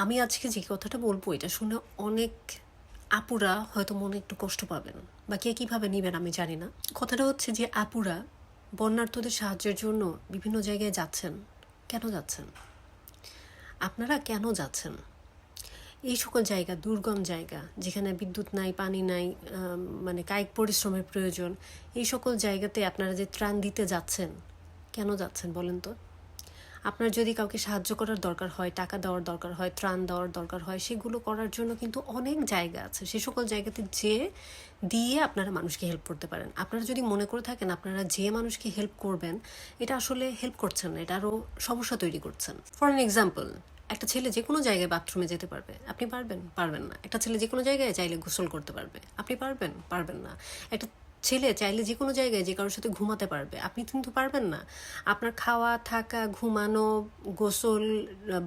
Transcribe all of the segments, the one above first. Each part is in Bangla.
আমি আজকে যে কথাটা বলবো এটা শুনে অনেক আপুরা হয়তো মনে একটু কষ্ট পাবেন বা কে কীভাবে নেবেন আমি জানি না। কথাটা হচ্ছে যে আপুরা বন্যার্থদের সাহায্যের জন্য বিভিন্ন জায়গায় যাচ্ছেন। কেন যাচ্ছেন? আপনারা কেন যাচ্ছেন? এই সকল জায়গা দুর্গম জায়গা যেখানে বিদ্যুৎ নাই, পানি নাই, মানে কায়িক পরিশ্রমের প্রয়োজন, এই সকল জায়গাতে আপনারা যে ত্রাণ দিতে যাচ্ছেন, কেন যাচ্ছেন বলেন তো? আপনার যদি কাউকে সাহায্য করার দরকার হয়, টাকা দেওয়ার দরকার হয়, ত্রাণ দেওয়ার দরকার হয়, সেগুলো করার জন্য কিন্তু অনেক জায়গা আছে। সে সকল জায়গাতে যেয়ে দিয়ে আপনারা মানুষকে হেল্প করতে পারেন। আপনারা যদি মনে করে থাকেন আপনারা যে মানুষকে হেল্প করবেন, এটা আসলে হেল্প করছেন না, এটা আরও সমস্যা তৈরি করছেন। ফর অ্যান এক্সাম্পল, একটা ছেলে যে কোনো জায়গায় বাথরুমে যেতে পারবে, আপনি পারবেন? পারবেন না। একটা ছেলে যে কোনো জায়গায় চাইলে গোসল করতে পারবে, আপনি পারবেন? পারবেন না। একটা ছেলে চাইলে যে কোনো জায়গায় যে কারোর সাথে ঘুমাতে পারবে, আপনি কিন্তু পারবেন না। আপনার খাওয়া, থাকা, ঘুমানো, গোসল,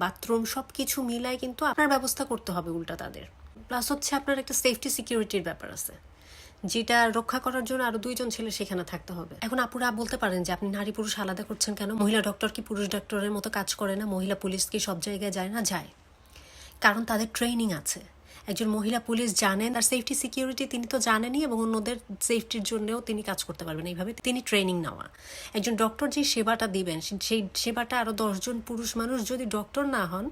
বাথরুম সব কিছু মিলায় কিন্তু আপনার ব্যবস্থা করতে হবে উল্টা তাদের। প্লাস হচ্ছে আপনার একটা সেফটি সিকিউরিটির ব্যাপার আছে, যেটা রক্ষা করার জন্য আরো 2জন ছেলে সেখানে থাকতে হবে। এখন আপুরা বলতে পারেন যে আপনি নারী পুরুষ আলাদা করছেন কেন? মহিলা ডক্টর কি পুরুষ ডক্টরের মতো কাজ করে না? মহিলা পুলিশ কি সব জায়গায় যায় না? যায়, কারণ তাদের ট্রেনিং আছে। একজন মহিলা পুলিশ জানেন আর সেফটি সিকিউরিটি তিনি তো জানেনই, এবং অন্যদের সেফটির জন্যও তিনি কাজ করতে পারবেন, এইভাবে তিনি ট্রেনিং নেওয়া। একজন ডক্টর যে সেবাটা দিবেন সেই সেবাটা আরও 10জন পুরুষ মানুষ যদি ডক্টর না হন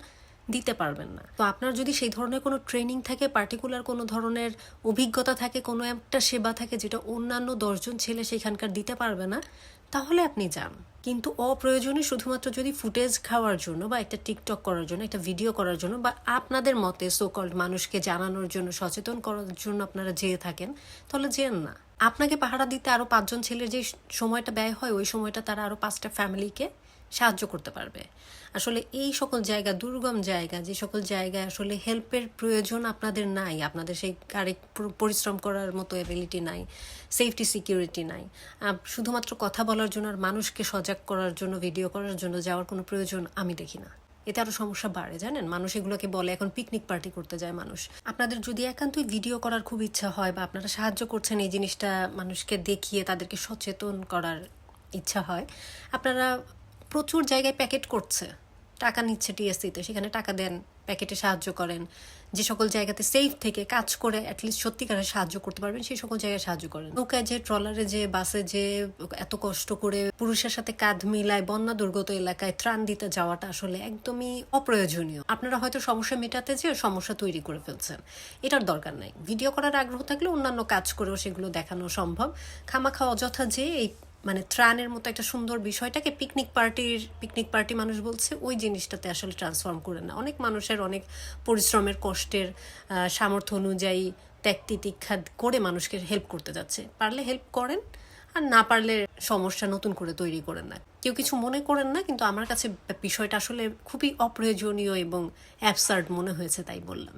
দিতে পারবেন না। তো আপনার যদি সেই ধরনের কোনো ট্রেনিং থাকে, পার্টিকুলার কোনো ধরনের অভিজ্ঞতা থাকে, কোনো একটা সেবা থাকে যেটা অন্যান্য 10জন ছেলে সেখানকার দিতে পারবে না, তাহলে আপনি যান। কিন্তু অপ্রয়োজনীয় শুধুমাত্র যদি ফুটেজ খাওয়ার জন্য বা একটা টিকটক করার জন্য, একটা ভিডিও করার জন্য, বা আপনাদের মতে সোকল্ড মানুষকে জানানোর জন্য, সচেতন করার জন্য আপনারা যেয়ে থাকেন, তাহলে যেন না। আপনাকে পাহারা দিতে আরও 5জন ছেলের যে সময়টা ব্যয় হয়, ওই সময়টা তারা আরও 5টা ফ্যামিলিকে সাহায্য করতে পারবে। আসলে এই সকল জায়গা দুর্গম জায়গা, যে সকল জায়গায় আসলে হেল্পের প্রয়োজন আপনাদের নাই, আপনাদের সেই কারিক পরিশ্রম করার মতো অ্যাবিলিটি নাই, সেফটি সিকিউরিটি নাই, শুধুমাত্র কথা বলার জন্য আর মানুষকে সজাগ করার জন্য, ভিডিও করার জন্য যাওয়ার কোনো প্রয়োজন আমি দেখি না। এতে আরও সমস্যা বাড়ে, জানেন? মানুষ এগুলোকে বলে এখন পিকনিক পার্টি করতে যায় মানুষ। আপনাদের যদি একান্তই ভিডিও করার খুব ইচ্ছা হয়, বা আপনারা সাহায্য করছেন এই জিনিসটা মানুষকে দেখিয়ে তাদেরকে সচেতন করার ইচ্ছা হয়, আপনারা প্রচুর জায়গায় প্যাকেট করছে, টাকা নিচ্ছে টিএসসিতে, সেখানে টাকা দেন, প্যাকেটে সাহায্য করেন। যে সকল জায়গাতে সেফ থেকে কাজ করে অ্যাটলিস্ট সত্যিকারের সাহায্য করতে পারবেন সেই সকল জায়গায় সাহায্য করেন। নৌকায় যে, ট্রলারে যে, বাসে যে এত কষ্ট করে পুরুষের সাথে কাঁধ মিলায় বন্যা দুর্গত এলাকায় ত্রাণ দিতে যাওয়াটা আসলে একদমই অপ্রয়োজনীয়। আপনারা হয়তো সমস্যা মেটাতে যেয়ে সমস্যা তৈরি করে ফেলছেন, এটার দরকার নাই। ভিডিও করার আগ্রহ থাকলে অন্যান্য কাজ করেও সেগুলো দেখানো সম্ভব। খামাখা অযথা যে এই মানে ত্রাণের মতো একটা সুন্দর বিষয়টাকে পিকনিক পার্টি মানুষ বলছে, ওই জিনিসটাতে আসলে ট্রান্সফর্ম করে না। অনেক মানুষের অনেক পরিশ্রমের, কষ্টের, সামর্থ্য অনুযায়ী ত্যাগ তিতিক্ষা করে মানুষকে হেল্প করতে যাচ্ছে। পারলে হেল্প করেন, আর না পারলে সমস্যা নতুন করে তৈরি করেন না। কেউ কিছু মনে করেন না, কিন্তু আমার কাছে বিষয়টা আসলে খুবই অপ্রয়োজনীয় এবং অ্যাবসার্ড মনে হয়েছে, তাই বললাম।